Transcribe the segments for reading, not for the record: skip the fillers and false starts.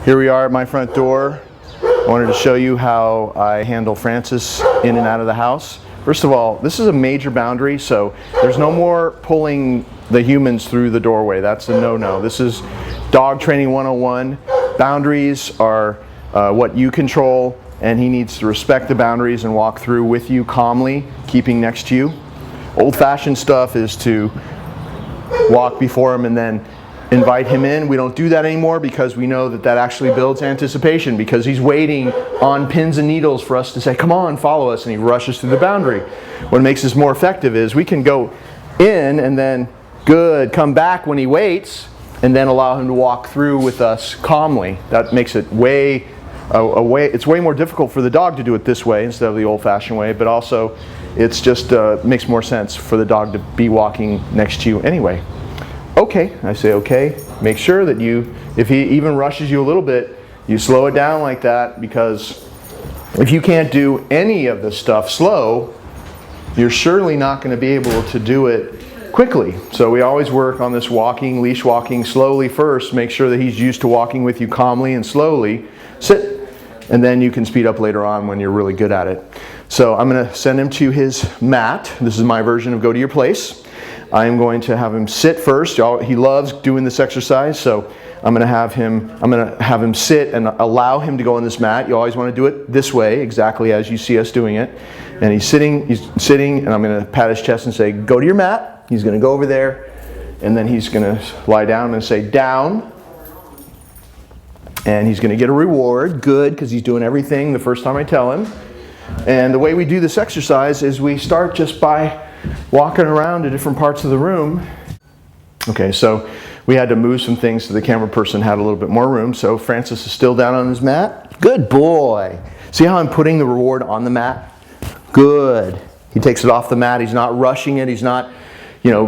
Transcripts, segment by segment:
Here we are at my front door. I wanted to show you how I handle Francis in and out of the house. First of all, this is a major boundary, so there's no more pulling the humans through the doorway. That's a no-no. This is dog training 101. Boundaries are what you control, and he needs to respect the boundaries and walk through with you calmly, keeping next to you. Old-fashioned stuff is to walk before him and then invite him in. We don't do that anymore because we know that that actually builds anticipation, because he's waiting on pins and needles for us to say, come on, follow us, and he rushes through the boundary. What makes this more effective is we can go in and then, good, come back when he waits, and then allow him to walk through with us calmly. That makes it it's way more difficult for the dog to do it this way instead of the old-fashioned way, but also it's just makes more sense for the dog to be walking next to you anyway. Okay, I say okay. Make sure that if he even rushes you a little bit, you slow it down like that, because if you can't do any of this stuff slow, you're surely not going to be able to do it quickly. So we always work on this walking, leash walking slowly first. Make sure that he's used to walking with you calmly and slowly. Sit, and then you can speed up later on when you're really good at it. So I'm going to send him to his mat. This is my version of go to your place. I'm going to have him sit first. He loves doing this exercise, so I'm going to have him sit and allow him to go on this mat. You always want to do it this way, exactly as you see us doing it. And he's sitting, and I'm going to pat his chest and say, go to your mat. He's going to go over there, and then he's going to lie down and say, down. And he's going to get a reward, good, because he's doing everything the first time I tell him. And the way we do this exercise is we start just by walking around to different parts of the room. Okay, so we had to move some things so the camera person had a little bit more room. So Francis is still down on his mat. Good boy. See how I'm putting the reward on the mat? Good. He takes it off the mat. He's not rushing it. He's not,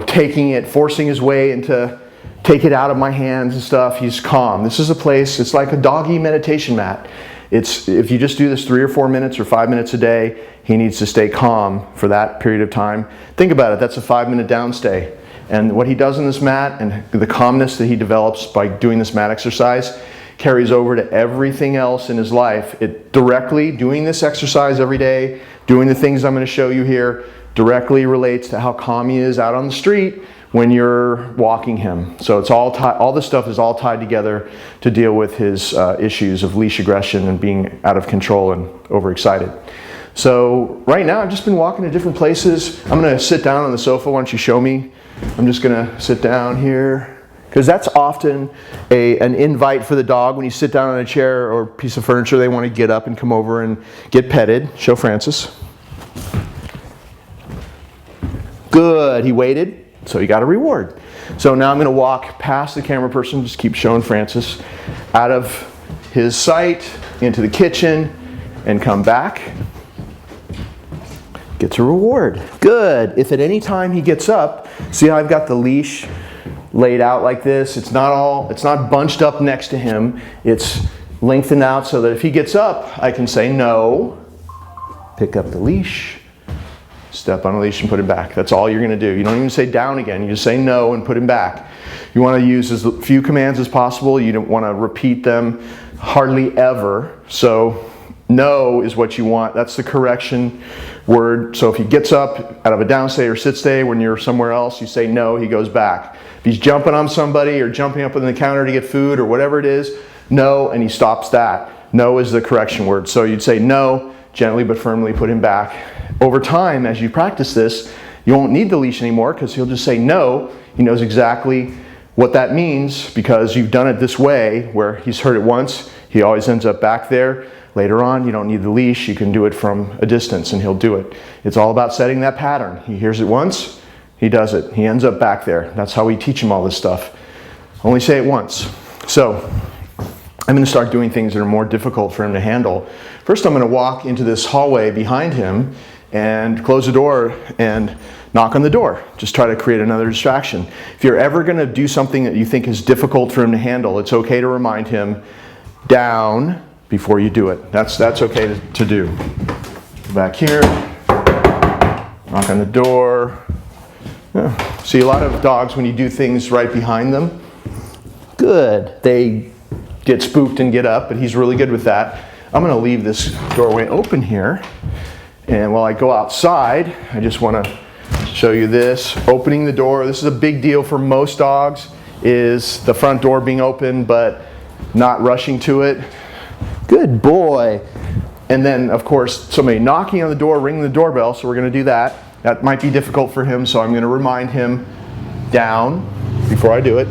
taking it, forcing his way into take it out of my hands and stuff. He's calm. This is a place, it's like a doggy meditation mat. If you just do this 3 or 4 minutes or 5 minutes a day, he needs to stay calm for that period of time. Think about it, that's a 5-minute downstay. And what he does in this mat and the calmness that he develops by doing this mat exercise carries over to everything else in his life. It directly, doing this exercise every day, doing the things I'm going to show you here, directly relates to how calm he is out on the street when you're walking him. So it's all this stuff is all tied together to deal with his issues of leash aggression and being out of control and overexcited. So right now I've just been walking to different places. I'm going to sit down on the sofa. Why don't you show me? I'm just going to sit down here, because that's often an invite for the dog. When you sit down on a chair or piece of furniture, they want to get up and come over and get petted. Show Francis. Good, he waited. So he got a reward. So now I'm going to walk past the camera person, just keep showing Francis, out of his sight, into the kitchen, and come back. Gets a reward. Good. If at any time he gets up, see how I've got the leash laid out like this? It's not bunched up next to him. It's lengthened out so that if he gets up, I can say no, pick up the leash, step on a leash and put him back. That's all you're going to do. You don't even say down again. You just say no and put him back. You want to use as few commands as possible. You don't want to repeat them hardly ever. So no is what you want. That's the correction word. So if he gets up out of a downstay or sit stay when you're somewhere else, you say no, he goes back. If he's jumping on somebody or jumping up on the counter to get food or whatever it is, no, and he stops that. No is the correction word. So you'd say no, gently but firmly put him back. Over time, as you practice this, you won't need the leash anymore, because he'll just say no. He knows exactly what that means because you've done it this way, where he's heard it once, he always ends up back there. Later on, you don't need the leash. You can do it from a distance and he'll do it. It's all about setting that pattern. He hears it once, he does it. He ends up back there. That's how we teach him all this stuff. Only say it once. So I'm going to start doing things that are more difficult for him to handle. First, I'm going to walk into this hallway behind him and close the door and knock on the door. Just try to create another distraction. If you're ever going to do something that you think is difficult for him to handle, it's okay to remind him down before you do it. That's okay to do. Go back here, knock on the door. Yeah. See, a lot of dogs, when you do things right behind them, good. They get spooked and get up, but he's really good with that. I'm going to leave this doorway open here. And while I go outside, I just want to show you this. Opening the door. This is a big deal for most dogs, is the front door being open, but not rushing to it. Good boy. And then, of course, somebody knocking on the door, ringing the doorbell, so we're going to do that. That might be difficult for him, so I'm going to remind him down before I do it.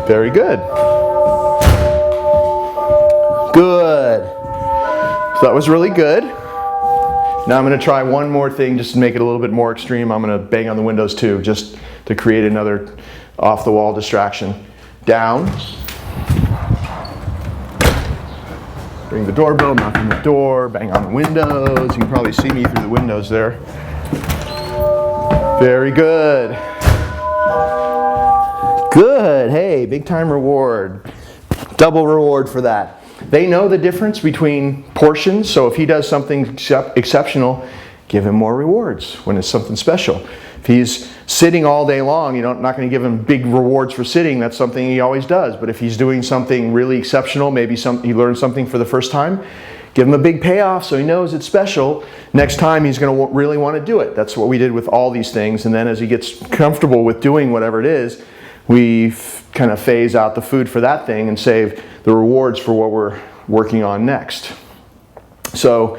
Very good. Good. So that was really good. Now I'm going to try one more thing just to make it a little bit more extreme. I'm going to bang on the windows too, just to create another off-the-wall distraction. Down. Ring the doorbell, knock on the door, bang on the windows. You can probably see me through the windows there. Very good. Good. Hey, big time reward. Double reward for that. They know the difference between portions, so if he does something exceptional, give him more rewards when it's something special. If he's sitting all day long, you're not going to give him big rewards for sitting. That's something he always does. But if he's doing something really exceptional, maybe he learned something for the first time, give him a big payoff so he knows it's special. Next time he's going to really want to do it. That's what we did with all these things. And then as he gets comfortable with doing whatever it is, we kind of phase out the food for that thing and save the rewards for what we're working on next. So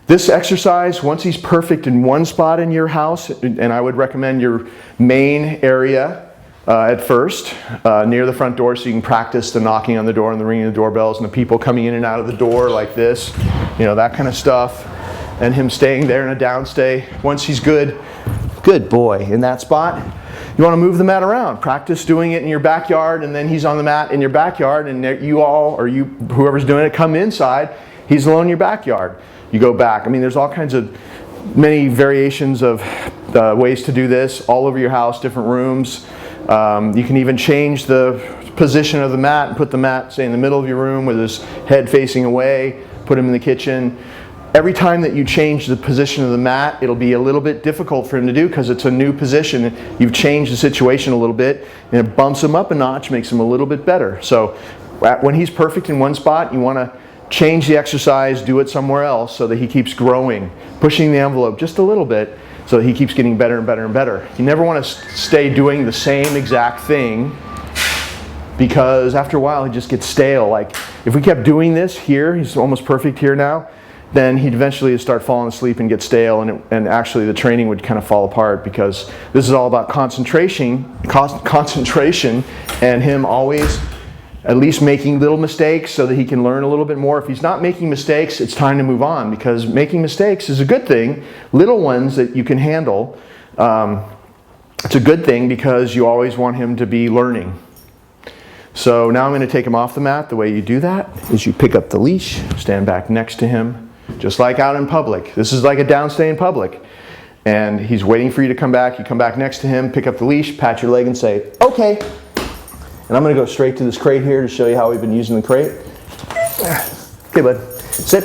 this exercise, once he's perfect in one spot in your house, and I would recommend your main area at first, near the front door, so you can practice the knocking on the door and the ringing of the doorbells and the people coming in and out of the door like this, you know, that kind of stuff, and him staying there in a downstay. Once he's good boy in that spot, you want to move the mat around. Practice doing it in your backyard, and then he's on the mat in your backyard, and you all, or you, whoever's doing it, come inside. He's alone in your backyard. You go back. I mean, there's all kinds of many variations of ways to do this all over your house, different rooms. You can even change the position of the mat and put the mat, say, in the middle of your room with his head facing away, put him in the kitchen. Every time that you change the position of the mat, it'll be a little bit difficult for him to do because it's a new position. You've changed the situation a little bit, and it bumps him up a notch, makes him a little bit better. So when he's perfect in one spot, you want to change the exercise, do it somewhere else so that he keeps growing, pushing the envelope just a little bit so that he keeps getting better and better and better. You never want to stay doing the same exact thing because after a while he just gets stale. Like if we kept doing this here, he's almost perfect here now, then he'd eventually start falling asleep and get stale, and actually the training would kind of fall apart because this is all about concentration and him always at least making little mistakes so that he can learn a little bit more. If he's not making mistakes, it's time to move on because making mistakes is a good thing. Little ones that you can handle, it's a good thing because you always want him to be learning. So now I'm going to take him off the mat. The way you do that is you pick up the leash, stand back next to him, just like out in public. This is like a downstay in public. And he's waiting for you to come back. You come back next to him, pick up the leash, pat your leg and say, okay. And I'm going to go straight to this crate here to show you how we've been using the crate. Okay, bud. Sit.